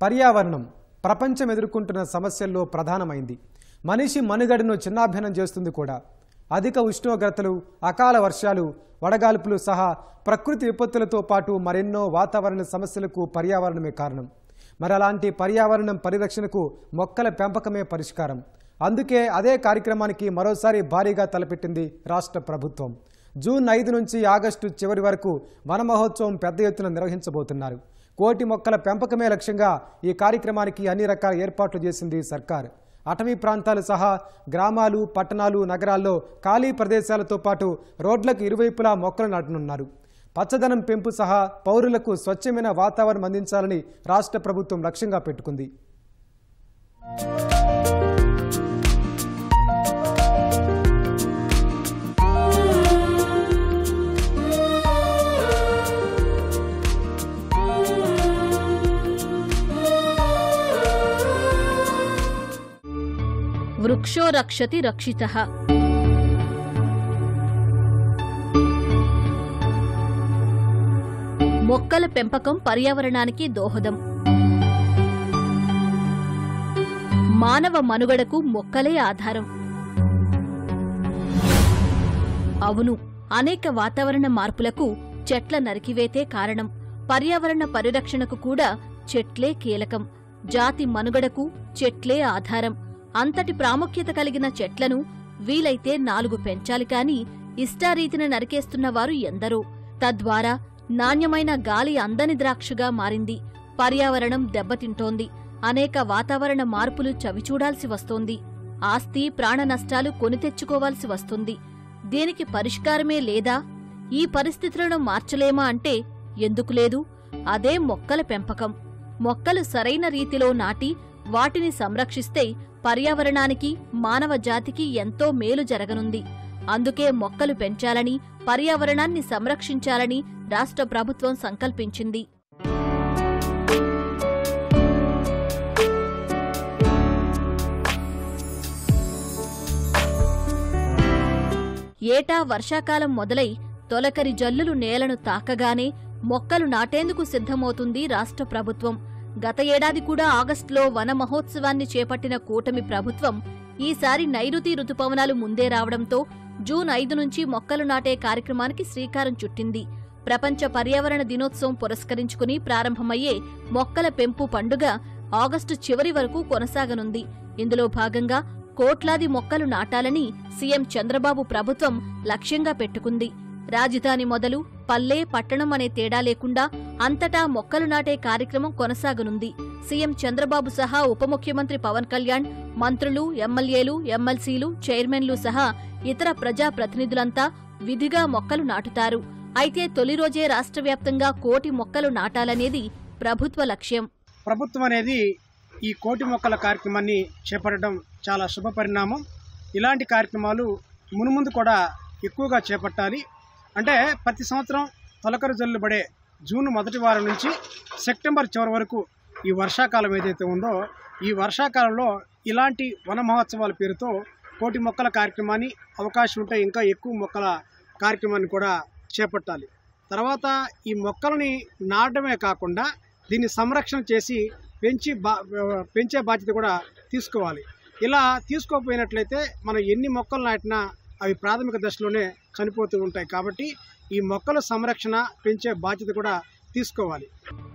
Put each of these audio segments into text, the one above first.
పర్యావరణం ప్రపంచం ఎదుర్కొంటున్న సమస్యల్లో ప్రధానమైంది. మనిషి మనుగడను చిన్నాభిన్నం చేస్తుంది కూడా. అధిక ఉష్ణోగ్రతలు, అకాల వర్షాలు, వడగాల్పులు సహా ప్రకృతి విపత్తులతో పాటు మరెన్నో వాతావరణ సమస్యలకు పర్యావరణమే కారణం. మరి అలాంటి పర్యావరణం పరిరక్షణకు మొక్కల పెంపకమే పరిష్కారం. అందుకే అదే కార్యక్రమానికి మరోసారి భారీగా తలపెట్టింది రాష్ట్ర ప్రభుత్వం. జూన్ 5 నుంచి ఆగస్టు చివరి వరకు వన మహోత్సవం పెద్ద ఎత్తున నిర్వహించబోతున్నారు. 1 కోటి మొక్కల పెంపకమే లక్ష్యంగా ఈ కార్యక్రమానికి అన్ని రకాల ఏర్పాట్లు చేసింది సర్కార్. అటవీ ప్రాంతాలు సహా గ్రామాలు, పట్టణాలు, నగరాల్లో ఖాళీ ప్రదేశాలతో పాటు రోడ్లకు ఇరువైపులా మొక్కలు నాటనున్నారు. పచ్చదనం పెంపు సహా పౌరులకు స్వచ్ఛమైన వాతావరణం అందించాలని రాష్ట్ర ప్రభుత్వం లక్ష్యంగా పెట్టుకుంది. వృక్షో రక్షతి రక్షితః. మొక్కల పెంపకం పర్యావరణానికి దోహదం. మానవ మనుగడకు మొక్కలే ఆధారం. అవును, అనేక వాతావరణ మార్పులకు చెట్ల నరికివేతే కారణం. పర్యావరణ పరిరక్షణకు కూడా చెట్లే కీలకం. జాతి మనుగడకు చెట్లే ఆధారం. అంతటి ప్రాముఖ్యత కలిగిన చెట్లను వీలైతే 4 పెంచాలి కాని ఇష్టారీతిన నరికేస్తున్నవారు ఎందరో. తద్వారా నాణ్యమైన గాలి అందని ద్రాక్షగా మారింది. పర్యావరణం దెబ్బతింటోంది. అనేక వాతావరణ మార్పులు చవిచూడాల్సి వస్తోంది. ఆస్తి, ప్రాణ నష్టాలు కొని తెచ్చుకోవాల్సి వస్తుంది. దీనికి పరిష్కారమే లేదా? ఈ పరిస్థితులను మార్చలేమా అంటే ఎందుకు లేదు? అదే మొక్కల పెంపకం. మొక్కలు సరైన రీతిలో నాటి వాటిని సంరక్షిస్తే పర్యావరణానికి, మానవ జాతికి ఎంతో మేలు జరగనుంది. అందుకే మొక్కలు పెంచాలని, పర్యావరణాన్ని సంరక్షించాలని రాష్ట్ర ప్రభుత్వం సంకల్పించింది. ఏటా వర్షాకాలం మొదలై తొలకరి జల్లులు నేలను తాకగానే మొక్కలు నాటేందుకు సిద్ధమవుతుంది రాష్ట్ర ప్రభుత్వం. గత ఏడాది కూడా ఆగస్టులో వన మహోత్సవాన్ని చేపట్టిన కూటమి ప్రభుత్వం ఈసారి నైరుతి రుతుపవనాలు ముందే రావడంతో జూన్ 5 నుంచి మొక్కలు నాటే కార్యక్రమానికి శ్రీకారం చుట్టింది. ప్రపంచ పర్యావరణ దినోత్సవం పురస్కరించుకుని ప్రారంభమయ్యే మొక్కల పెంపు పండుగ ఆగస్టు చివరి వరకు కొనసాగనుంది. ఇందులో భాగంగా కోట్లాది మొక్కలు నాటాలని సీఎం చంద్రబాబు ప్రభుత్వం లక్ష్యంగా పెట్టుకుంది. రాజధాని మొదలు పల్లె, పట్టణం అనే తేడా లేకుండా అంతటా మొక్కలు నాటే కార్యక్రమం కొనసాగనుంది. సీఎం చంద్రబాబు సహా ఉప ముఖ్యమంత్రి పవన్ కళ్యాణ్, మంత్రులు, ఎమ్మెల్యేలు, ఎమ్మెల్సీలు, చైర్మన్లు సహా ఇతర ప్రజాప్రతినిధులంతా విధిగా మొక్కలు నాటుతారు. అయితే తొలి రోజే రాష్ట్ర వ్యాప్తంగా 1 కోటి మొక్కలు నాటాలనేది ప్రభుత్వ లక్ష్యం. ప్రభుత్వం అనేది ఈ 1 కోటి మొక్కల కార్యక్రమాన్ని చేపట్టడం చాలా శుభ పరిణామం. ఇలాంటి కార్యక్రమాలు మునుముందు కూడా ఎక్కువగా చేపట్టాలి. అంటే ప్రతి సంవత్సరం తొలకరి జల్లు పడే జూన్ మొదటి వారం నుంచి సెప్టెంబర్ చివరి వరకు ఈ వర్షాకాలం ఏదైతే ఉందో, ఈ వర్షాకాలంలో ఇలాంటి వన మహోత్సవాల పేరుతో 1 కోటి మొక్కల కార్యక్రమాన్ని, అవకాశం ఉంటే ఇంకా ఎక్కువ మొక్కల కార్యక్రమాన్ని కూడా చేపట్టాలి. తర్వాత ఈ మొక్కలని నాటడమే కాకుండా దీన్ని సంరక్షణ చేసి పెంచే బాధ్యత కూడా తీసుకోవాలి. ఇలా తీసుకోకపోయినట్లయితే మనం ఎన్ని మొక్కలు నాటినా అవి ప్రాథమిక దశలోనే చనిపోతూ ఉంటాయి. కాబట్టి ఈ మొక్కల సంరక్షణ, పెంచే బాధ్యత కూడా తీసుకోవాలి.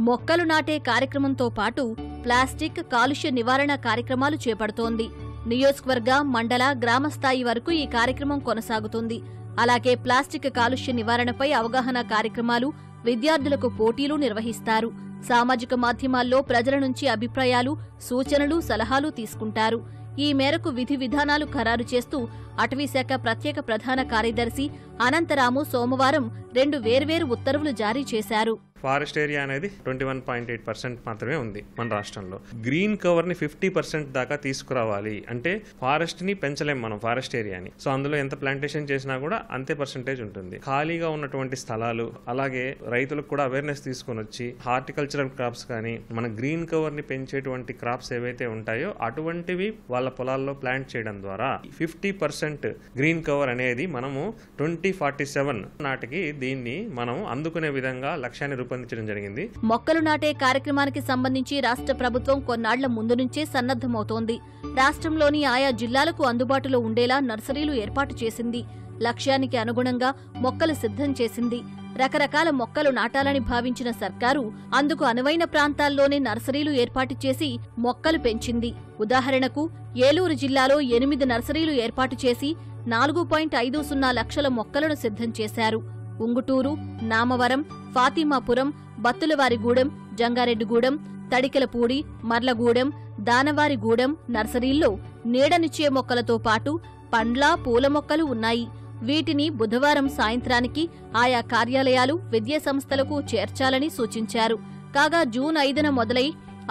మొక్కలు నాటే కార్యక్రమంతో పాటు ప్లాస్టిక్, కాలుష్య నివారణ కార్యక్రమాలు చేపడుతోంది. నియోజకవర్గ, మండల, గ్రామ స్థాయి వరకు ఈ కార్యక్రమం కొనసాగుతుంది. అలాగే ప్లాస్టిక్ కాలుష్య నివారణపై అవగాహన కార్యక్రమాలు, విద్యార్థులకు పోటీలు నిర్వహిస్తారు. సామాజిక మాధ్యమాల్లో ప్రజల నుంచి అభిప్రాయాలు, సూచనలు, సలహాలు తీసుకుంటారు. ఈ మేరకు విధి విధానాలు ఖరారు చేస్తూ అటవీశాఖ ప్రత్యేక ప్రధాన కార్యదర్శి అనంతరాము సోమవారం 2 వేర్వేరు ఉత్తర్వులు జారీ చేశారు. ఫారెస్ట్ ఏరియా అనేది 21.8% మాత్రమే ఉంది మన రాష్ట్రంలో. గ్రీన్ కవర్ ని 50% దాకా తీసుకురావాలి. అంటే ఫారెస్ట్ ని పెంచలేం మనం, ఫారెస్ట్ ఏరియాని. సో అందులో ఎంత ప్లాంటేషన్ చేసినా కూడా అంతే పర్సెంటేజ్ ఉంటుంది. ఖాళీగా ఉన్నటువంటి స్థలాలు, అలాగే రైతులకు కూడా అవేర్నెస్ తీసుకొని వచ్చి హార్టికల్చరల్ క్రాప్స్ కానీ, మన గ్రీన్ కవర్ ని పెంచేటువంటి క్రాప్స్ ఏవైతే ఉంటాయో అటువంటివి వాళ్ళ పొలాల్లో ప్లాంట్ చేయడం ద్వారా 50% గ్రీన్ కవర్ అనేది మనము 2047 నాటికి దీన్ని మనం అందుకునే విధంగా లక్ష్యాన్ని రూపొందించడం జరిగింది. మొక్కలు నాటే కార్యక్రమానికి సంబంధించి రాష్ట్ర ప్రభుత్వం కొన్నాళ్ల ముందు నుంచే సన్నద్ధమవుతోంది. రాష్ట్రంలోని ఆయా జిల్లాలకు అందుబాటులో ఉండేలా నర్సరీలు ఏర్పాటు చేసింది. లక్ష్యానికి అనుగుణంగా మొక్కలు సిద్ధం చేసింది. రకరకాల మొక్కలు నాటాలని భావించిన సర్కారు అందుకు అనువైన ప్రాంతాల్లోనే నర్సరీలు ఏర్పాటు చేసి మొక్కలు పెంచింది. ఉదాహరణకు ఏలూరు జిల్లాలో 8 నర్సరీలు ఏర్పాటు చేసి 4.50 లక్షల మొక్కలను సిద్ధం చేశారు. ఉంగుటూరు, నామవరం, ఫాతిమాపురం, బత్తులవారిగూడెం, జంగారెడ్డిగూడెం, తడికెలపూడి, మర్లగూడెం, దానవారిగూడెం నర్సరీల్లో నీడనిచ్చే మొక్కలతో పాటు పండ్ల, పూల మొక్కలు ఉన్నాయి. వీటిని బుధవారం సాయంత్రానికి ఆయా కార్యాలయాలు, విద్యా సంస్థలకు చేర్చాలని సూచించారు. కాగా జూన్ 5న మొదలై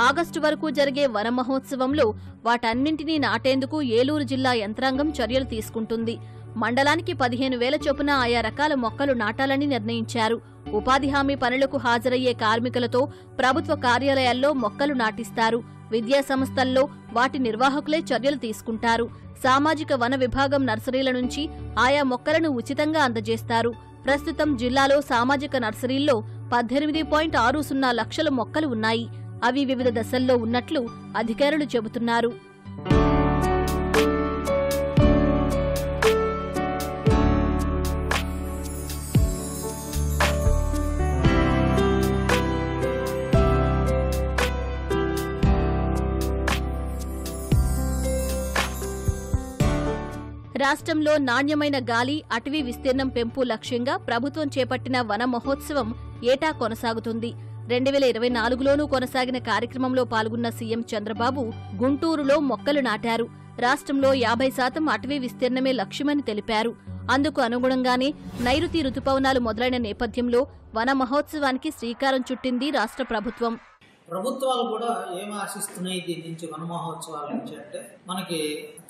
ఆగస్టు వరకు జరిగే వన మహోత్సవంలో వాటన్నింటినీ నాటేందుకు ఏలూరు జిల్లా యంత్రాంగం చర్యలు తీసుకుంటుంది. మండలానికి 15,000 చొప్పున ఆయా రకాల మొక్కలు నాటాలని నిర్ణయించారు. ఉపాధి హామీ పనులకు హాజరయ్యే కార్మికులతో ప్రభుత్వ కార్యాలయాల్లో మొక్కలు నాటిస్తారు. విద్యా సంస్థల్లో వాటి నిర్వాహకులే చర్యలు తీసుకుంటారు. సామాజిక వన విభాగం నర్సరీల నుంచి ఆయా మొక్కలను ఉచితంగా అందజేస్తారు. ప్రస్తుతం జిల్లాలో సామాజిక నర్సరీల్లో 18.60 లక్షల మొక్కలు ఉన్నాయి. అవి వివిధ దశల్లో ఉన్నట్లు అధికారులు చెబుతున్నారు. రాష్ట్రంలో నాణ్యమైన గాలి, అటవీ విస్తీర్ణం పెంపు లక్ష్యంగా ప్రభుత్వం చేపట్టిన వన మహోత్సవం ఏటా కొనసాగుతుంది. 2024లోనూ కొనసాగిన కార్యక్రమంలో పాల్గొన్న సీఎం చంద్రబాబు గుంటూరులో మొక్కలు నాటారు. రాష్ట్రంలో 50% అటవీ విస్తీర్ణమే లక్ష్యమని తెలిపారు. అందుకు అనుగుణంగానే నైరుతి రుతుపవనాలు మొదలైన నేపథ్యంలో వన మహోత్సవానికి శ్రీకారం చుట్టింది రాష్ట్ర ప్రభుత్వం. ప్రభుత్వాలు కూడా ఏం ఆశిస్తున్నాయి దీని నుంచి, వన మహోత్సవాల నుంచి అంటే మనకి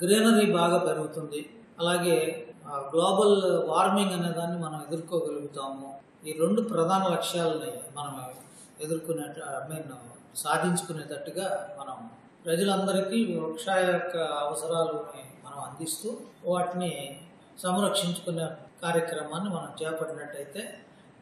గ్రీనరీ బాగా పెరుగుతుంది, అలాగే గ్లోబల్ వార్మింగ్ అనే దాన్ని మనం ఎదుర్కోగలుగుతాము. ఈ 2 ప్రధాన లక్ష్యాలని మనం సాధించుకునేటట్టుగా మనం ప్రజలందరికీ వృక్ష యొక్క అవసరాలని మనం అందిస్తూ వాటిని సంరక్షించుకునే కార్యక్రమాన్ని మనం చేపట్టినట్టయితే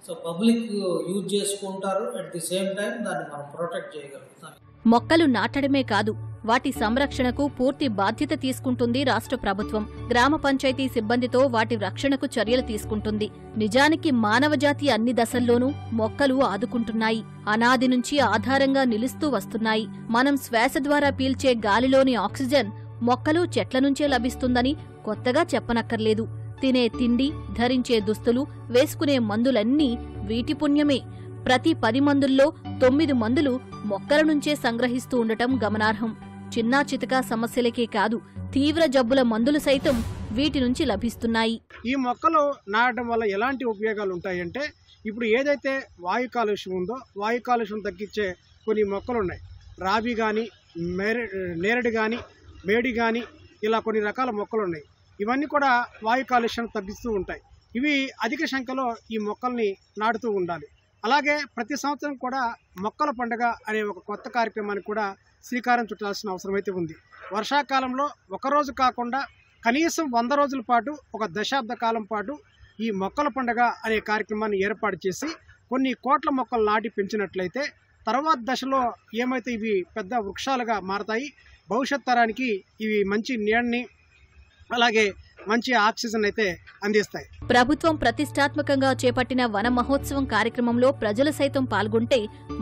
సో పబ్లిక్ యూజ్ చేసుకుంటారు, అట్ ది సేమ్ టైం దాన్ని మనం ప్రొటెక్ట్ చేయగలుగుతాం. మొక్కలు నాటడమే కాదు, వాటి సంరక్షణకు పూర్తి బాధ్యత తీసుకుంటుంది రాష్ట్ర ప్రభుత్వం. గ్రామ పంచాయతీ సిబ్బందితో వాటి రక్షణకు చర్యలు తీసుకుంటుంది. నిజానికి మానవజాతి అన్ని దశల్లోనూ మొక్కలు ఆదుకుంటున్నాయి. అనాది నుంచి ఆధారంగా నిలుస్తూ వస్తున్నాయి. మనం శ్వాస ద్వారా పీల్చే గాలిలోని ఆక్సిజన్ మొక్కలు, చెట్ల నుంచే లభిస్తుందని కొత్తగా చెప్పనక్కర్లేదు. తినే తిండి, ధరించే దుస్తులు, వేసుకునే మందులన్నీ వీటి పుణ్యమే. ప్రతి 10 మందుల్లో 9 మందులు మొక్కల నుంచే సంగ్రహిస్తూ ఉండటం గమనార్హం. చిన్నా చితకా సమస్యలకే కాదు, తీవ్ర జబ్బుల మందులు సైతం వీటి నుంచి లభిస్తున్నాయి. ఈ మొక్కలు నాటడం వల్ల ఎలాంటి ఉపయోగాలు ఉంటాయంటే, ఇప్పుడు ఏదైతే వాయు కాలుష్యం ఉందో వాయు కాలుష్యం తగ్గించే కొన్ని మొక్కలు ఉన్నాయి. రాబి కానీ, నేరేడు కానీ, మేడి కానీ, ఇలా కొన్ని రకాల మొక్కలు ఉన్నాయి. ఇవన్నీ కూడా వాయు కాలుష్యం తగ్గిస్తూ ఉంటాయి. ఇవి అధిక సంఖ్యలో ఈ మొక్కల్ని నాటుతూ ఉండాలి. అలాగే ప్రతి సంవత్సరం కూడా మొక్కల పండుగ అనే ఒక కొత్త కార్యక్రమానికి కూడా శ్రీకారం చుట్టాల్సిన అవసరం అయితే ఉంది. వర్షాకాలంలో ఒకరోజు కాకుండా కనీసం 100 రోజుల పాటు, ఒక దశాబ్ద కాలం పాటు ఈ మొక్కల పండుగ అనే కార్యక్రమాన్ని ఏర్పాటు చేసి కొన్ని కోట్ల మొక్కలు నాటి పెంచినట్లయితే తర్వాత దశలో ఏమైతే ఇవి పెద్ద వృక్షాలుగా మారతాయి. భవిష్యత్ తరానికి ఇవి మంచి నీడని, అలాగే మంచి ఆక్సిజన్ అయితే అందిస్తాయి. ప్రభుత్వం ప్రతిష్టాత్మకంగా చేపట్టిన వన మహోత్సవం కార్యక్రమంలో ప్రజలు సైతం పాల్గొంటే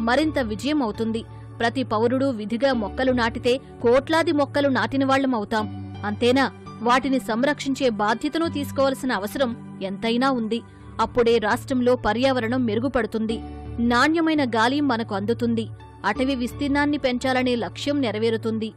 మరింత విజయం అవుతుంది. ప్రతి పౌరుడు విధిగా మొక్కలు నాటితే కోట్లాది మొక్కలు నాటినవాళ్లం అవుతాం. అంతేనా, వాటిని సంరక్షించే బాధ్యతను తీసుకోవాల్సిన అవసరం ఎంతైనా ఉంది. అప్పుడే రాష్ట్రంలో పర్యావరణం మెరుగుపడుతుంది, నాణ్యమైన గాలి మనకు అందుతుంది, అటవీ విస్తీర్ణాన్ని పెంచాలనే లక్ష్యం నెరవేరుతుంది.